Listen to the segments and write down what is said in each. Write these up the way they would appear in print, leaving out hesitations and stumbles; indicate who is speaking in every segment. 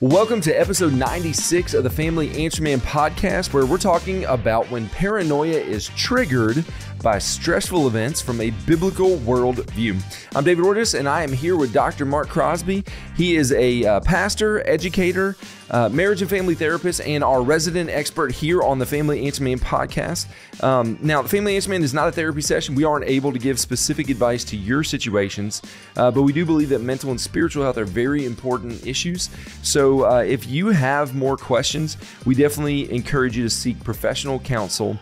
Speaker 1: Welcome to episode 96 of the Family Answer Man podcast, where we're talking about when paranoia is triggered by stressful events from a biblical worldview. I'm David Ortis, and I am here with Dr. Mark Crosby. He is a pastor, educator, marriage and family therapist, and our resident expert here on the Family Answer Man podcast. Now, the Family Answer Man is not a therapy session. We aren't able to give specific advice to your situations, but we do believe that mental and spiritual health are very important issues. So if you have more questions, we definitely encourage you to seek professional counsel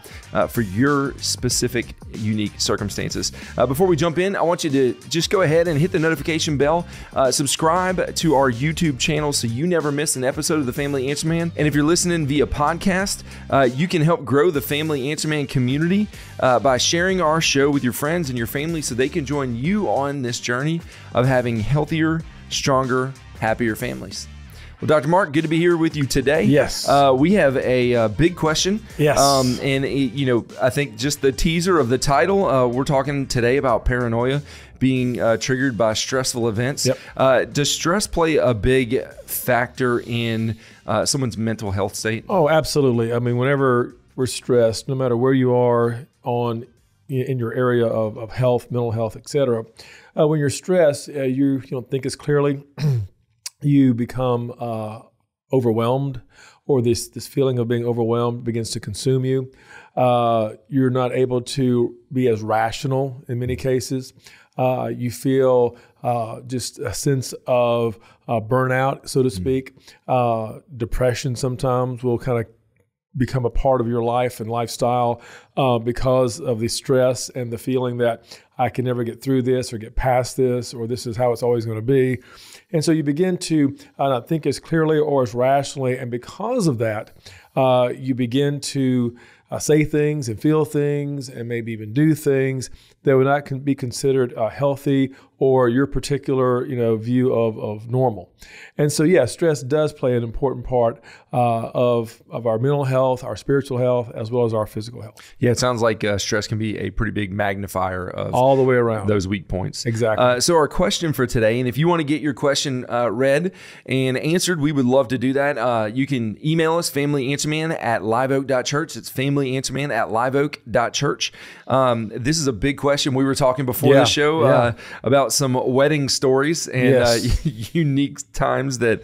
Speaker 1: for your specific unique circumstances. Before we jump in, I want you to just go ahead and hit the notification bell, subscribe to our YouTube channel so you never miss an episode of the Family Answer Man. And if you're listening via podcast, you can help grow the Family Answer Man community by sharing our show with your friends and your family so they can join you on this journey of having healthier, stronger, happier families. Well, Dr. Mark, good to be here with you today.
Speaker 2: Yes.
Speaker 1: We have a big question.
Speaker 2: Yes.
Speaker 1: I think just the teaser of the title, we're talking today about paranoia being triggered by stressful events.
Speaker 2: Yep.
Speaker 1: Does stress play a big factor in someone's mental health state?
Speaker 2: Oh, absolutely. I mean, whenever we're stressed, no matter where you are in your area of health, mental health, et cetera, when you're stressed, you don't think as clearly. You become overwhelmed, or this feeling of being overwhelmed begins to consume you. You're not able to be as rational in many cases. You feel just a sense of burnout, so to speak. Depression sometimes will kind of become a part of your life and lifestyle because of the stress and the feeling that I can never get through this or get past this, or this is how it's always going to be. And so you begin to not think as clearly or as rationally. And because of that, you begin to say things and feel things and maybe even do things that would not be considered healthy or your particular view of normal. And so, yeah, stress does play an important part of our mental health, our spiritual health, as well as our physical health.
Speaker 1: Yeah, it sounds like stress can be a pretty big magnifier of
Speaker 2: all the way around
Speaker 1: those weak points.
Speaker 2: Exactly.
Speaker 1: So our question for today, and if you want to get your question read and answered, we would love to do that. You can email us, familyanswerman@liveoak.church. It's familyanswerman@liveoak.church. This is a big question. We were talking before the show about some wedding stories and unique times that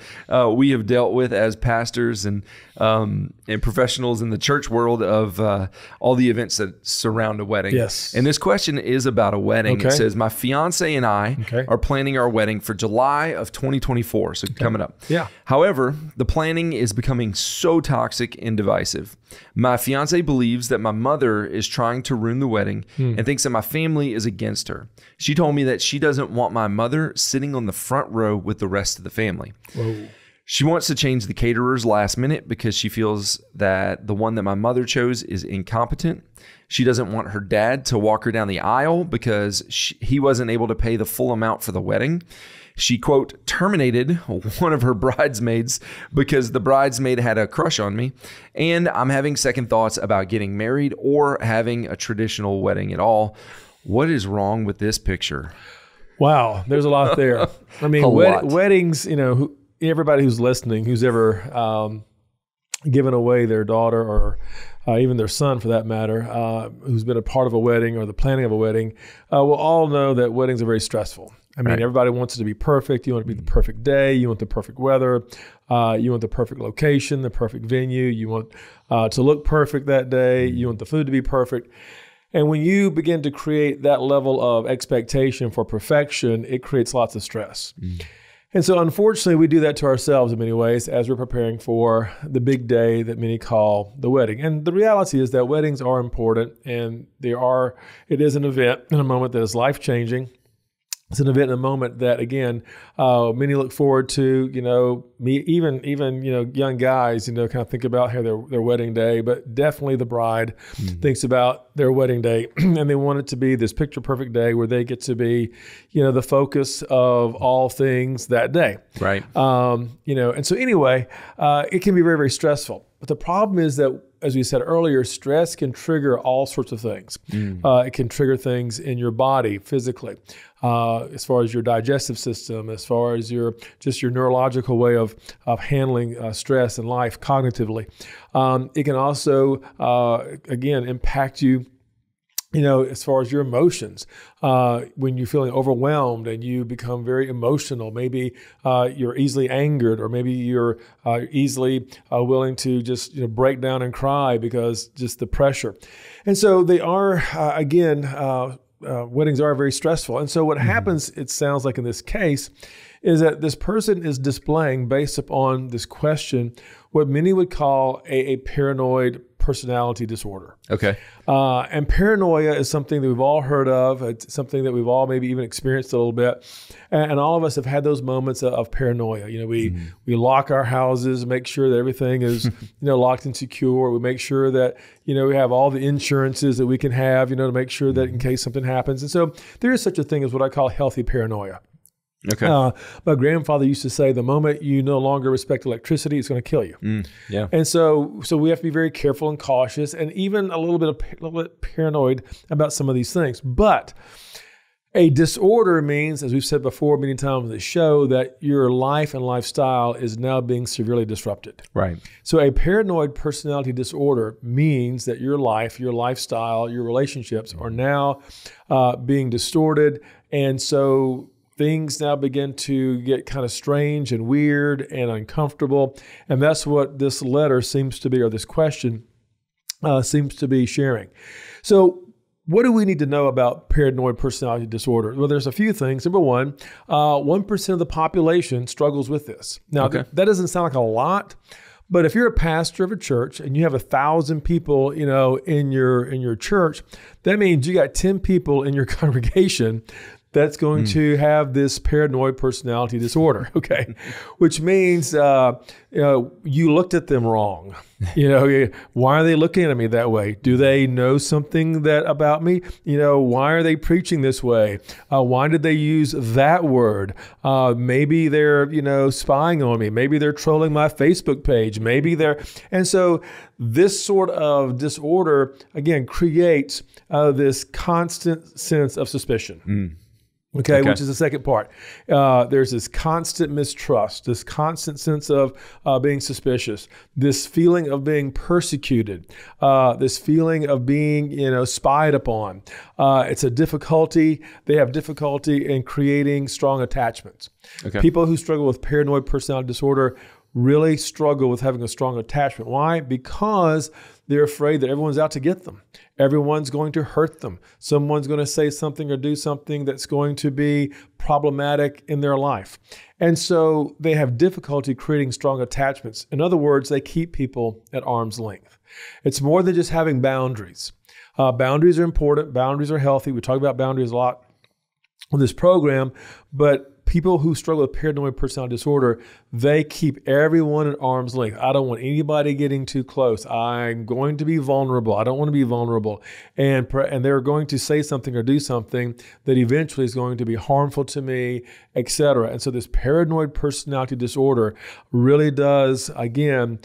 Speaker 1: we have dealt with as pastors and professionals in the church world of all the events that surround a wedding.
Speaker 2: Yes.
Speaker 1: And this question is about a wedding.
Speaker 2: Okay.
Speaker 1: It says, my fiance and I are planning our wedding for July of 2024, so coming up.
Speaker 2: Yeah.
Speaker 1: However, the planning is becoming so toxic and divisive. My fiance believes that my mother is trying to ruin the wedding and thinks that my family is against her. She told me that she doesn't want my mother sitting on the front row with the rest of the family.
Speaker 2: Whoa.
Speaker 1: She wants to change the caterers last minute because she feels that the one that my mother chose is incompetent. She doesn't want her dad to walk her down the aisle because he wasn't able to pay the full amount for the wedding. She, quote, terminated one of her bridesmaids because the bridesmaid had a crush on me. And I'm having second thoughts about getting married or having a traditional wedding at all. What is wrong with this picture?
Speaker 2: Wow, there's a lot there. I mean, weddings, everybody who's listening, who's ever given away their daughter or even their son for that matter, who's been a part of a wedding or the planning of a wedding, will all know that weddings are very stressful. I mean, everybody wants it to be perfect. You want it to be the perfect day. You want the perfect weather. You want the perfect location, the perfect venue. You want to look perfect that day. You want the food to be perfect. And when you begin to create that level of expectation for perfection, it creates lots of stress. And so unfortunately, we do that to ourselves in many ways as we're preparing for the big day that many call the wedding. And the reality is that weddings are important, and it is an event and a moment that is life-changing. It's an event and a moment that, again, many look forward to. Even young guys, kind of think about their wedding day, but definitely the bride thinks about their wedding day, and they want it to be this picture perfect day where they get to be, the focus of all things that day.
Speaker 1: Right.
Speaker 2: And so anyway, it can be very, very stressful. But the problem is that as we said earlier, stress can trigger all sorts of things. It can trigger things in your body physically, as far as your digestive system, as far as your neurological way of handling stress in life cognitively. It can also, again, impact you, as far as your emotions, when you're feeling overwhelmed and you become very emotional, maybe you're easily angered, or maybe you're easily willing to just break down and cry because just the pressure. And so they are, weddings are very stressful. And so what happens, it sounds like in this case, is that this person is displaying, based upon this question, what many would call a paranoid personality disorder.
Speaker 1: Okay.
Speaker 2: And paranoia is something that we've all heard of. It's something that we've all maybe even experienced a little bit. And all of us have had those moments of paranoia. We lock our houses, make sure that everything is, locked and secure. We make sure that, we have all the insurances that we can have, to make sure that in case something happens. And so there is such a thing as what I call healthy paranoia.
Speaker 1: Okay.
Speaker 2: My grandfather used to say, the moment you no longer respect electricity, it's going to kill you.
Speaker 1: Yeah.
Speaker 2: And so we have to be very careful and cautious, and even a little bit paranoid about some of these things. But a disorder means, as we've said before many times on the show, that your life and lifestyle is now being severely disrupted.
Speaker 1: Right.
Speaker 2: So a paranoid personality disorder means that your life, your lifestyle, your relationships are now being distorted, and so things now begin to get kind of strange and weird and uncomfortable. And that's what this letter seems to be, or this question seems to be sharing. So what do we need to know about paranoid personality disorder? Well, there's a few things. Number one, 1% of the population struggles with this. Now, that doesn't sound like a lot, but if you're a pastor of a church and you have 1,000 people, in your church, that means you got 10 people in your congregation that's going to have this paranoid personality disorder, okay? Which means you looked at them wrong. Why are they looking at me that way? Do they know something about me? Why are they preaching this way? Why did they use that word? Maybe they're, spying on me. Maybe they're trolling my Facebook page. And so this sort of disorder, again, creates this constant sense of suspicion. Okay, which is the second part. There's this constant mistrust, this constant sense of being suspicious, this feeling of being persecuted, this feeling of being, spied upon. It's a difficulty. They have difficulty in creating strong attachments. Okay. People who struggle with paranoid personality disorder really struggle with having a strong attachment. Why? Because they're afraid that everyone's out to get them. Everyone's going to hurt them. Someone's going to say something or do something that's going to be problematic in their life. And so they have difficulty creating strong attachments. In other words, they keep people at arm's length. It's more than just having boundaries. Boundaries are important. Boundaries are healthy. We talk about boundaries a lot on this program, but people who struggle with paranoid personality disorder, they keep everyone at arm's length. I don't want anybody getting too close. I'm going to be vulnerable. I don't want to be vulnerable. And they're going to say something or do something that eventually is going to be harmful to me, etc. And so this paranoid personality disorder really does, again,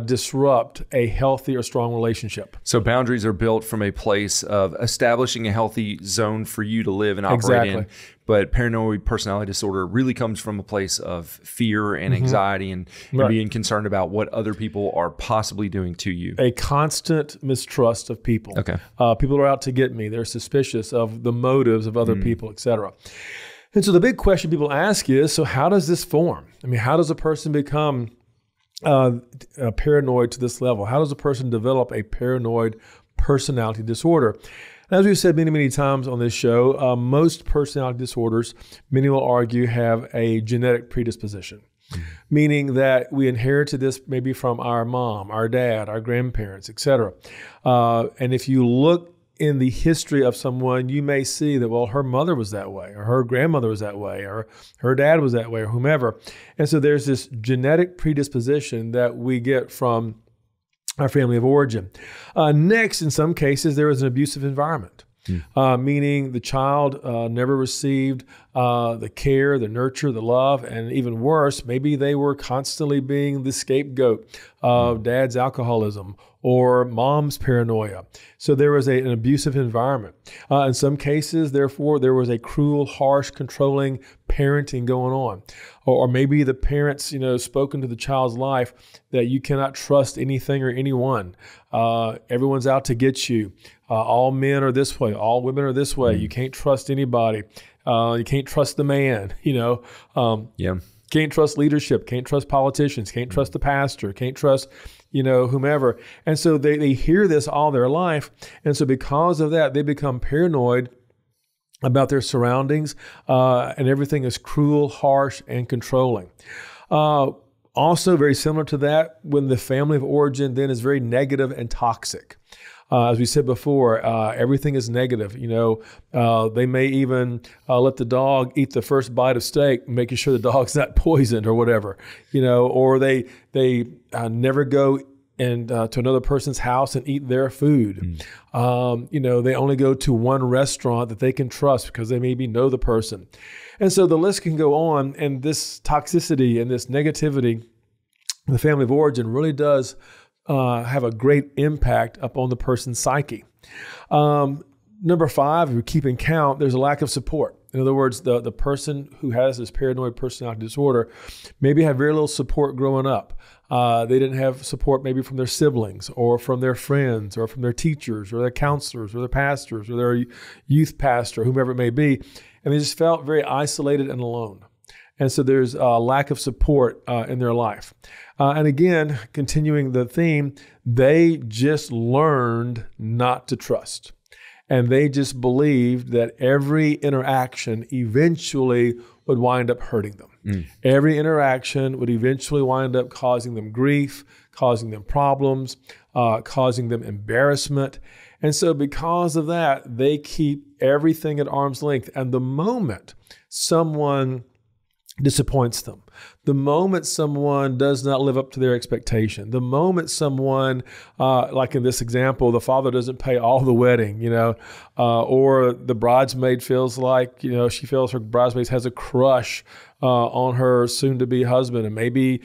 Speaker 2: disrupt a healthy or strong relationship.
Speaker 1: So boundaries are built from a place of establishing a healthy zone for you to live and operate in. But paranoid personality disorder really comes from a place of fear and anxiety and being concerned about what other people are possibly doing to you.
Speaker 2: A constant mistrust of people.
Speaker 1: Okay.
Speaker 2: People are out to get me. They're suspicious of the motives of other people, etc. And so the big question people ask is, so how does this form? I mean, how does a person become paranoid to this level? How does a person develop a paranoid personality disorder? As we've said many, many times on this show, most personality disorders, many will argue, have a genetic predisposition, meaning that we inherited this maybe from our mom, our dad, our grandparents, etc. And if you look in the history of someone, you may see that, well, her mother was that way, or her grandmother was that way, or her dad was that way, or whomever. And so there's this genetic predisposition that we get from our family of origin. Next, in some cases, there is an abusive environment. meaning the child never received the care, the nurture, the love, and even worse, maybe they were constantly being the scapegoat of dad's alcoholism or mom's paranoia. So there was an abusive environment. In some cases, therefore, there was a cruel, harsh, controlling parenting going on. Or maybe the parents, spoke into the child's life that you cannot trust anything or anyone. Everyone's out to get you. All men are this way. All women are this way. You can't trust anybody. You can't trust the man, Can't trust leadership. Can't trust politicians. Can't trust the pastor. Can't trust, whomever. And so they hear this all their life. And so because of that, they become paranoid about their surroundings, and everything is cruel, harsh, and controlling. Also, very similar to that, when the family of origin then is very negative and toxic. As we said before, everything is negative. They may even let the dog eat the first bite of steak, making sure the dog's not poisoned or whatever. Or they never go to another person's house and eat their food. They only go to one restaurant that they can trust because they maybe know the person. And so the list can go on, and this toxicity and this negativity in the family of origin really does have a great impact upon the person's psyche. Number 5, if we're keeping count, there's a lack of support. In other words, the person who has this paranoid personality disorder maybe had very little support growing up. They didn't have support maybe from their siblings or from their friends or from their teachers or their counselors or their pastors or their youth pastor, whomever it may be. And they just felt very isolated and alone. And so there's a lack of support in their life. And again, continuing the theme, they just learned not to trust. And they just believed that every interaction eventually would wind up hurting them. Every interaction would eventually wind up causing them grief, causing them problems, causing them embarrassment. And so because of that, they keep everything at arm's length. And the moment someone disappoints them, the moment someone does not live up to their expectation, the moment someone, like in this example, the father doesn't pay all the wedding, or the bridesmaid feels like, she feels her bridesmaid has a crush on her soon-to-be husband, and maybe,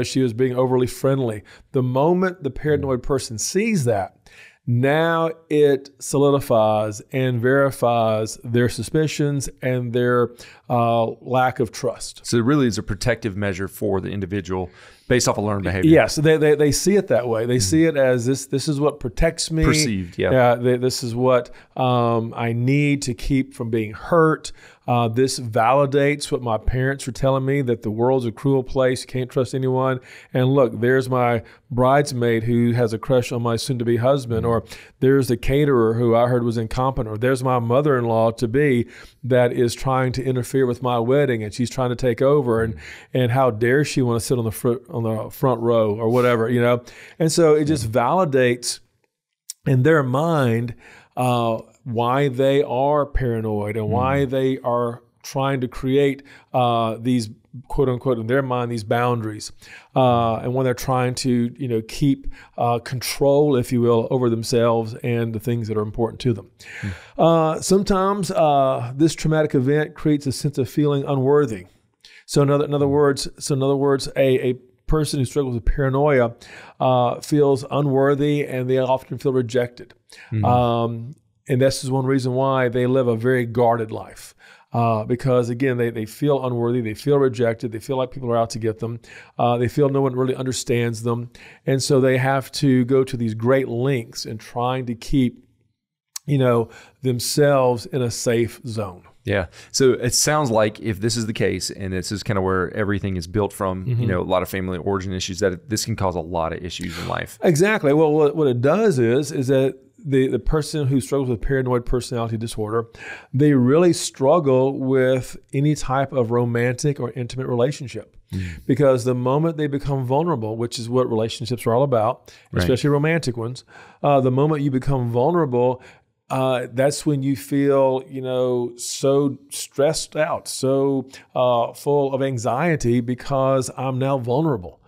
Speaker 2: she was being overly friendly. The moment the paranoid person sees that, now it solidifies and verifies their suspicions and their lack of trust.
Speaker 1: So it really is a protective measure for the individual based off of learned behavior.
Speaker 2: Yes, they see it that way. They see it as this is what protects me.
Speaker 1: Perceived, yeah.
Speaker 2: This is what I need to keep from being hurt. This validates what my parents were telling me, that the world's a cruel place, you can't trust anyone. And look, there's my bridesmaid who has a crush on my soon-to-be husband, or there's the caterer who I heard was incompetent, or there's my mother-in-law-to-be that is trying to interfere with my wedding and she's trying to take over, and how dare she want to sit on the front row or whatever, And so it just validates in their mind why they are paranoid and why they are trying to create these, quote unquote, in their mind, these boundaries. And when they're trying to, keep control, if you will, over themselves and the things that are important to them. Sometimes this traumatic event creates a sense of feeling unworthy. So in other words, a person who struggles with paranoia feels unworthy, and they often feel rejected. And this is one reason why they live a very guarded life. Because again, they feel unworthy, they feel rejected, they feel like people are out to get them, they feel no one really understands them. And so they have to go to these great lengths in trying to keep, themselves in a safe zone.
Speaker 1: Yeah. So it sounds like if this is the case, and this is kind of where everything is built from, a lot of family origin issues, that this can cause a lot of issues in life.
Speaker 2: Exactly. Well, what it does is that the person who struggles with paranoid personality disorder, they really struggle with any type of romantic or intimate relationship. Because the moment they become vulnerable, which is what relationships are all about, especially romantic ones, the moment you become vulnerable, that's when you feel, so stressed out, so full of anxiety because I'm now vulnerable.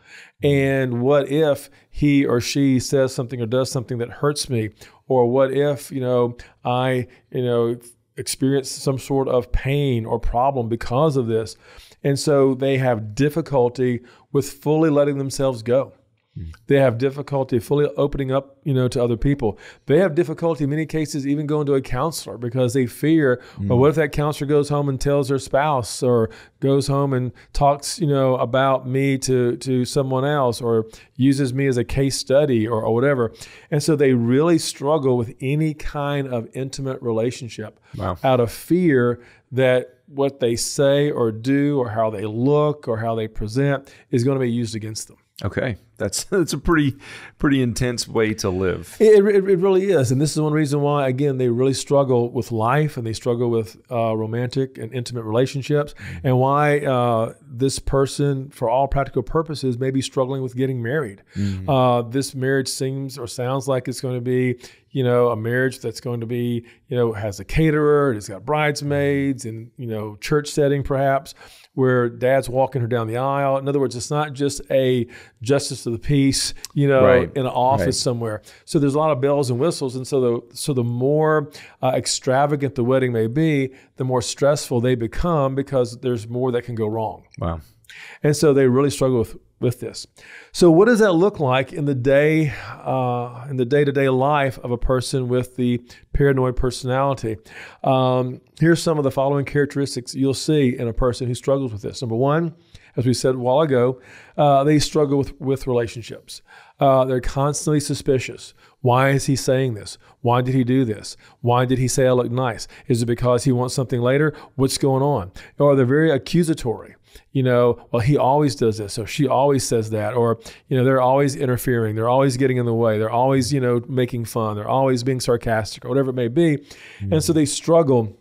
Speaker 2: And what if he or she says something or does something that hurts me, Or what if, I, experience some sort of pain or problem because of this? And so they have difficulty with fully letting themselves go. They have difficulty fully opening up, to other people. They have difficulty in many cases even going to a counselor because they fear, well, what if that counselor goes home and tells their spouse, or goes home and talks, about me to someone else, or uses me as a case study or whatever. And so they really struggle with any kind of intimate relationship out of fear that what they say or do or how they look or how they present is going to be used against them.
Speaker 1: Okay, that's a pretty intense way to live.
Speaker 2: It really is, and this is one reason why, again, they really struggle with life and they struggle with romantic and intimate relationships, and why this person, for all practical purposes, may be struggling with getting married. This marriage seems or sounds like it's going to be, a marriage that's going to be, has a caterer, it's got bridesmaids, and church setting perhaps, where dad's walking her down the aisle. In other words, it's not just a justice of the peace, in an office somewhere. So there's a lot of bells and whistles. And so the more extravagant the wedding may be, the more stressful they become because there's more that can go wrong.
Speaker 1: Wow.
Speaker 2: And so they really struggle with this. So what does that look like in the day-to-day life of a person with the paranoid personality? Here's some of the following characteristics you'll see in a person who struggles with this. Number one, as we said a while ago, they struggle with relationships. They're constantly suspicious. Why is he saying this? Why did he do this? Why did he say I look nice? Is it because he wants something later? What's going on? Or they're very accusatory. Well, he always does this, or she always says that, or, they're always interfering. They're always getting in the way. They're always, making fun. They're always being sarcastic or whatever it may be. And so they struggle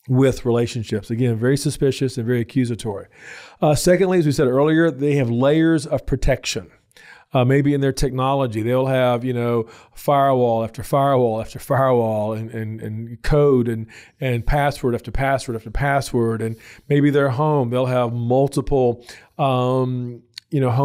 Speaker 2: with relationships. Again, very suspicious and very accusatory. Secondly, as we said earlier, they have layers of protection. Maybe in their technology, they'll have, firewall after firewall after firewall, and code and password after password after password. And maybe their home, they'll have multiple, home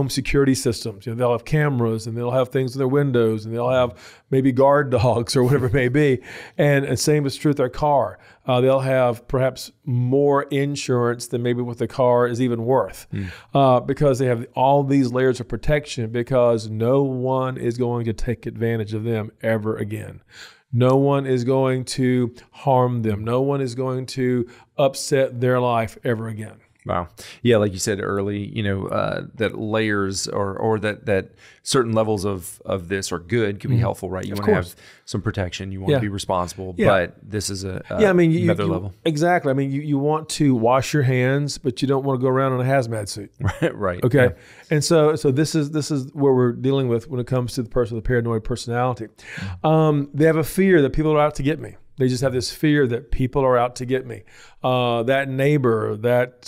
Speaker 2: security systems. They'll have cameras, and they'll have things in their windows, and they'll have maybe guard dogs or whatever it may be. And same is true with their car. They'll have perhaps more insurance than maybe what the car is even worth, because they have all these layers of protection, because no one is going to take advantage of them ever again. No one is going to harm them. No one is going to upset their life ever again.
Speaker 1: Wow. Yeah, like you said early, that layers or that certain levels of this are good, can be helpful, right? You want to have some protection, you want to be responsible, but this is another level.
Speaker 2: Exactly. I mean, you want to wash your hands, but you don't want to go around in a hazmat suit.
Speaker 1: Right.
Speaker 2: Okay. Yeah. And so this is where we're dealing with when it comes to the person with the paranoid personality. They have a fear that people are out to get me. They just have this fear that people are out to get me. That neighbor, that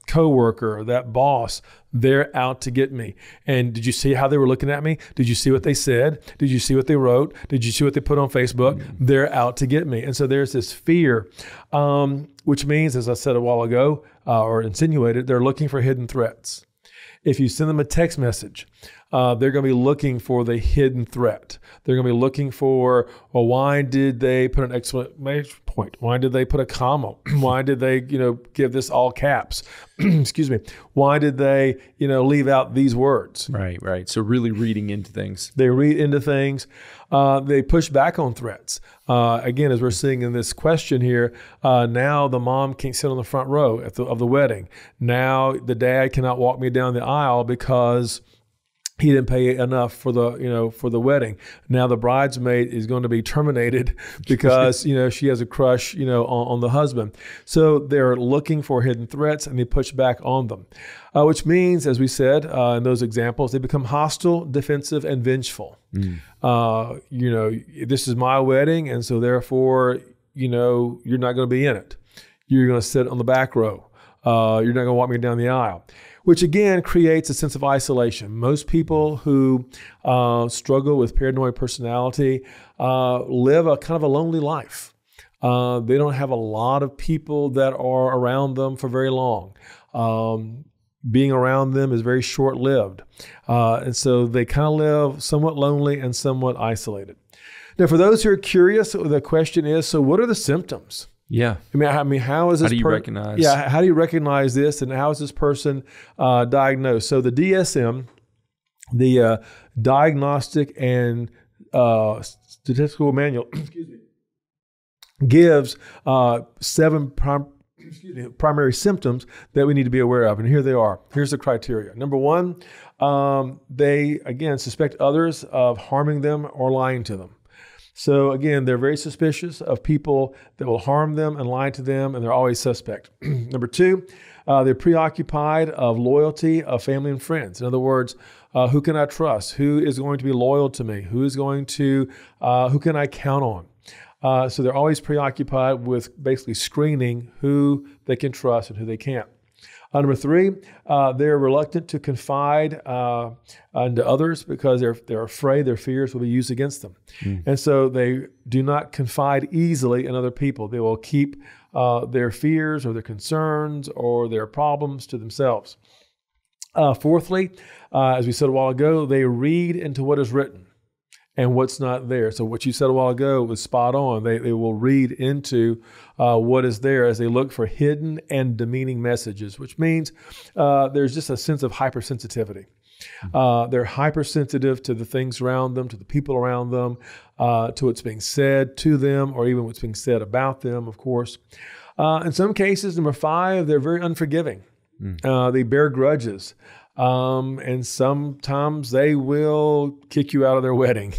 Speaker 2: coworker, that boss, they're out to get me. And did you see how they were looking at me? Did you see what they said? Did you see what they wrote? Did you see what they put on Facebook? They're out to get me. And so there's this fear, which means, as I said a while ago, or insinuated, they're looking for hidden threats. If you send them a text message, they're going to be looking for the hidden threat. They're going to be looking for, well, why did they put an exclamation point? Why did they put a comma? Why did they, give this all caps? Excuse me. Why did they, leave out these words?
Speaker 1: Right. So really reading into things.
Speaker 2: They read into things. They push back on threats. Again, as we're seeing in this question here, now the mom can't sit on the front row of the wedding. Now the dad cannot walk me down the aisle because he didn't pay enough for the wedding. Now the bridesmaid is going to be terminated because, she has a crush, on the husband. So they're looking for hidden threats and they push back on them, which means, as we said, in those examples, they become hostile, defensive, and vengeful. This is my wedding. And so therefore, you're not going to be in it. You're going to sit on the back row. You're not going to walk me down the aisle, which again creates a sense of isolation. Most people who struggle with paranoid personality live a kind of a lonely life. They don't have a lot of people that are around them for very long. Being around them is very short-lived. And so they kind of live somewhat lonely and somewhat isolated. Now, for those who are curious, the question is, so what are the symptoms?
Speaker 1: Yeah.
Speaker 2: I mean, how is this?
Speaker 1: How do you recognize?
Speaker 2: Yeah. How do you recognize this, and how is this person diagnosed? So the DSM, the Diagnostic and Statistical Manual, excuse me, gives 7 primary symptoms that we need to be aware of, and here they are. Here's the criteria. Number 1, they again suspect others of harming them or lying to them. So again, they're very suspicious of people that will harm them and lie to them, and they're always suspect. Number 2, they're preoccupied of loyalty of family and friends. In other words, who can I trust? Who is going to be loyal to me? Who can I count on? So they're always preoccupied with basically screening who they can trust and who they can't. Number 3, they're reluctant to confide into others because they're afraid their fears will be used against them. And so they do not confide easily in other people. They will keep their fears or their concerns or their problems to themselves. Fourthly, as we said a while ago, they read into what is written and what's not there. So what you said a while ago was spot on. They will read into what is there as they look for hidden and demeaning messages, which means there's just a sense of hypersensitivity. They're hypersensitive to the things around them, to the people around them, to what's being said to them, or even what's being said about them, of course. In some cases, number 5, they're very unforgiving. They bear grudges. And sometimes they will kick you out of their wedding.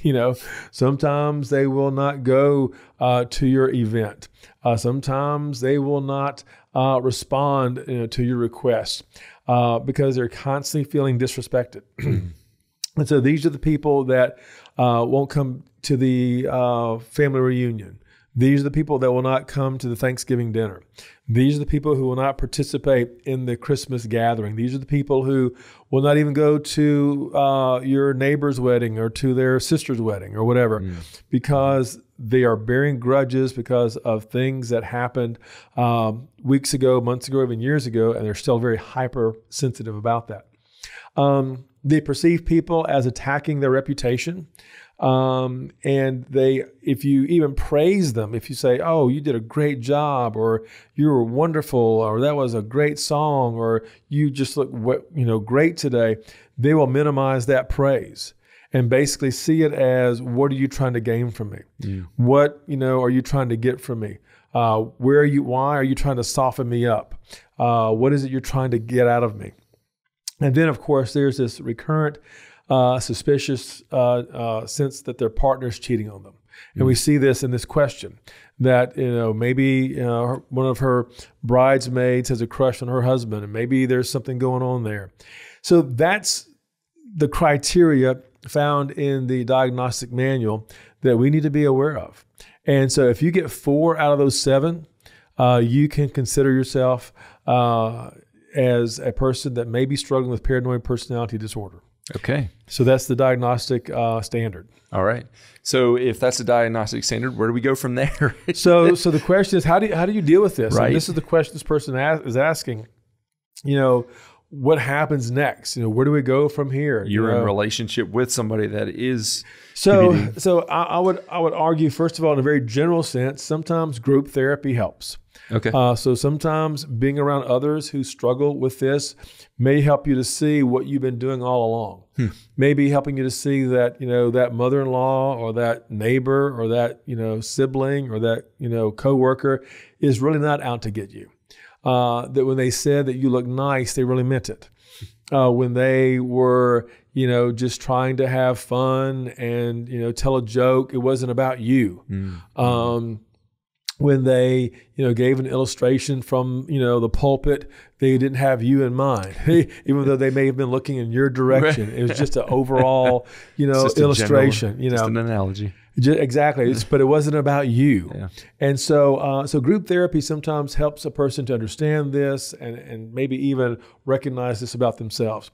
Speaker 2: Sometimes they will not go to your event. Sometimes they will not respond to your request because they're constantly feeling disrespected. And so these are the people that won't come to the family reunion. These are the people that will not come to the Thanksgiving dinner. These are the people who will not participate in the Christmas gathering. These are the people who will not even go to your neighbor's wedding or to their sister's wedding or whatever, because they are bearing grudges because of things that happened weeks ago, months ago, even years ago, and they're still very hypersensitive about that. They perceive people as attacking their reputation. And if you even praise them, if you say, "Oh, you did a great job," or "You were wonderful," or "That was a great song," or "You just look, great today," they will minimize that praise and basically see it as, "What are you trying to gain from me? What, are you trying to get from me? Why are you trying to soften me up? What is it you're trying to get out of me?" And then, of course, there's this recurrent suspicious sense that their partner's cheating on them. And we see this in this question that, maybe one of her bridesmaids has a crush on her husband, and maybe there's something going on there. So that's the criteria found in the diagnostic manual that we need to be aware of. And so if you get 4 out of those 7, you can consider yourself as a person that may be struggling with paranoid personality disorder.
Speaker 1: Okay.
Speaker 2: So that's the diagnostic standard.
Speaker 1: All right. So if that's the diagnostic standard, where do we go from there?
Speaker 2: So the question is, how do you deal with this?
Speaker 1: Right.
Speaker 2: And this is the question this person is asking. What happens next? Where do we go from here?
Speaker 1: You're in a relationship with somebody that is
Speaker 2: TBD. So I would argue, first of all, in a very general sense, sometimes group therapy helps.
Speaker 1: Okay.
Speaker 2: So sometimes being around others who struggle with this may help you to see what you've been doing all along. Maybe helping you to see that, that mother-in-law or that neighbor or that, sibling or that, coworker is really not out to get you. That when they said that you look nice, they really meant it. When they were, just trying to have fun and, tell a joke, it wasn't about you. When they, gave an illustration from, the pulpit, they didn't have you in mind, even though they may have been looking in your direction. It was just an overall, illustration.
Speaker 1: Just an analogy.
Speaker 2: Exactly, but it wasn't about you.
Speaker 1: Yeah.
Speaker 2: And so group therapy sometimes helps a person to understand this and maybe even recognize this about themselves.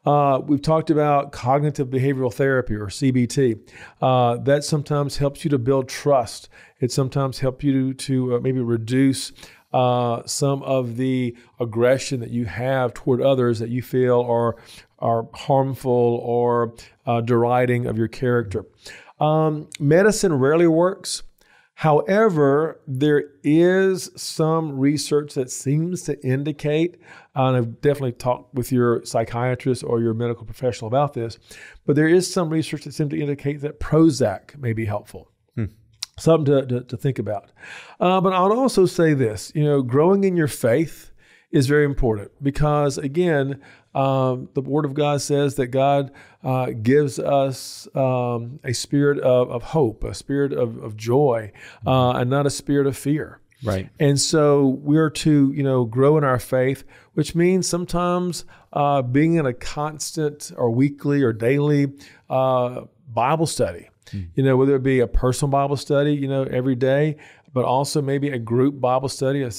Speaker 2: We've talked about cognitive behavioral therapy, or CBT. That sometimes helps you to build trust. It sometimes helps you to maybe reduce some of the aggression that you have toward others that you feel are harmful or deriding of your character. Medicine rarely works. However, there is some research that seems to indicate, and I've definitely talked with your psychiatrist or your medical professional about this, but there is some research that seems to indicate that Prozac may be helpful. Something to think about. But I'll also say this, growing in your faith is very important because, again, the Word of God says that God gives us a spirit of hope, a spirit of joy, and not a spirit of fear.
Speaker 1: Right.
Speaker 2: And so we're to, grow in our faith, which means sometimes being in a constant or weekly or daily Bible study. Whether it be a personal Bible study, every day, but also maybe a group Bible study, a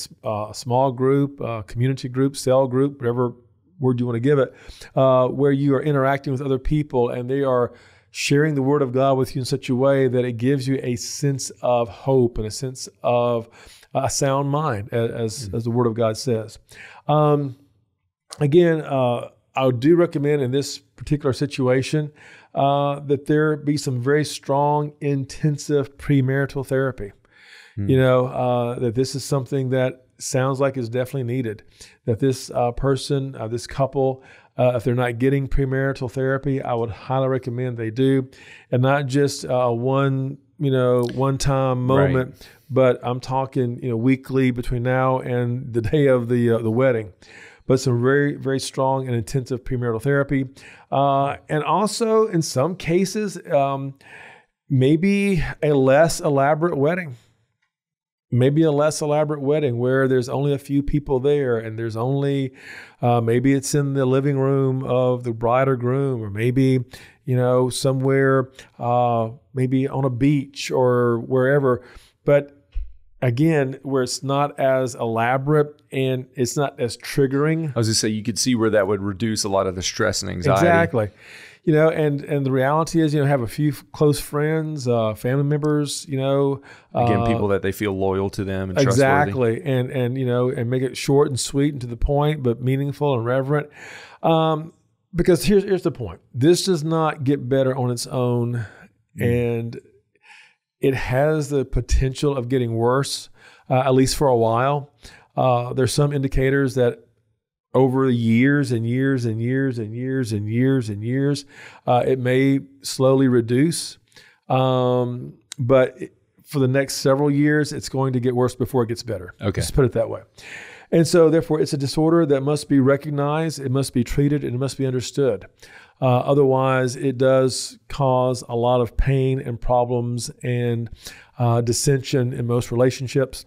Speaker 2: small group, a community group, cell group, whatever word you want to give it, where you are interacting with other people and they are sharing the Word of God with you in such a way that it gives you a sense of hope and a sense of a sound mind, as the Word of God says. Again, I do recommend in this particular situation that there be some very strong, intensive premarital therapy. That this is something that sounds like is definitely needed. That this person, this couple, if they're not getting premarital therapy, I would highly recommend they do, and not just one time moment, right. But I'm talking weekly between now and the day of the wedding. But some very, very strong and intensive premarital therapy. And also, in some cases, maybe a less elaborate wedding. Maybe a less elaborate wedding where there's only a few people there and there's only, maybe it's in the living room of the bride or groom, or maybe, somewhere, maybe on a beach or wherever. But again, where it's not as elaborate and it's not as triggering.
Speaker 1: I was going to say, you could see where that would reduce a lot of the stress and anxiety.
Speaker 2: Exactly. And the reality is, have a few close friends, family members,
Speaker 1: again, people that they feel loyal to them and
Speaker 2: exactly.
Speaker 1: trustworthy.
Speaker 2: And make it short and sweet and to the point, but meaningful and reverent. Because here's the point. This does not get better on its own. And it has the potential of getting worse, at least for a while. There's some indicators that over years and years and years and years and years and years, it may slowly reduce. But for the next several years, it's going to get worse before it gets better.
Speaker 1: Okay.
Speaker 2: Just put it that way. And so therefore, it's a disorder that must be recognized, it must be treated, and it must be understood. Otherwise, it does cause a lot of pain and problems and dissension in most relationships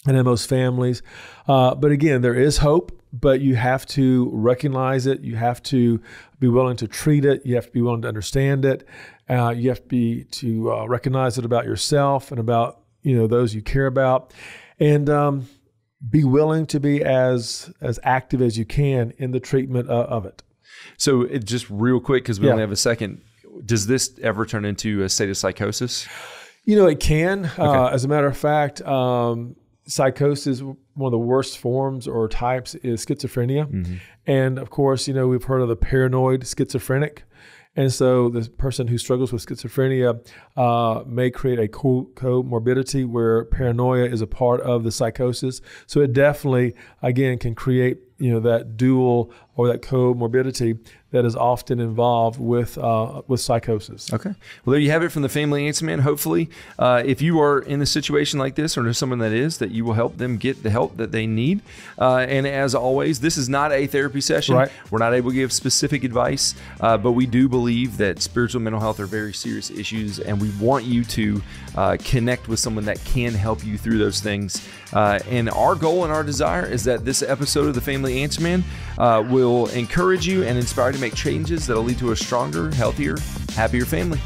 Speaker 2: and in most families. But again, there is hope, but you have to recognize it. You have to be willing to treat it. You have to be willing to understand it. You have to recognize it about yourself and about those you care about, and be willing to be as active as you can in the treatment of it.
Speaker 1: So just real quick, because we only have a second, does this ever turn into a state of psychosis?
Speaker 2: It can.
Speaker 1: Okay.
Speaker 2: As a matter of fact, psychosis, one of the worst forms or types is schizophrenia. Mm-hmm. And of course, we've heard of the paranoid schizophrenic. And so the person who struggles with schizophrenia may create a comorbidity where paranoia is a part of the psychosis. So it definitely, again, can create that dual or that comorbidity that is often involved with psychosis.
Speaker 1: Okay. Well, there you have it from the Family Answer Man. Hopefully, if you are in a situation like this or know someone that is, that you will help them get the help that they need. And as always, this is not a therapy session.
Speaker 2: Right.
Speaker 1: We're not able to give specific advice, but we do believe that spiritual mental health are very serious issues, and we want you to connect with someone that can help you through those things. And our goal and our desire is that this episode of the Family Answer Man will encourage you and inspire you to make changes that will lead to a stronger, healthier, happier family.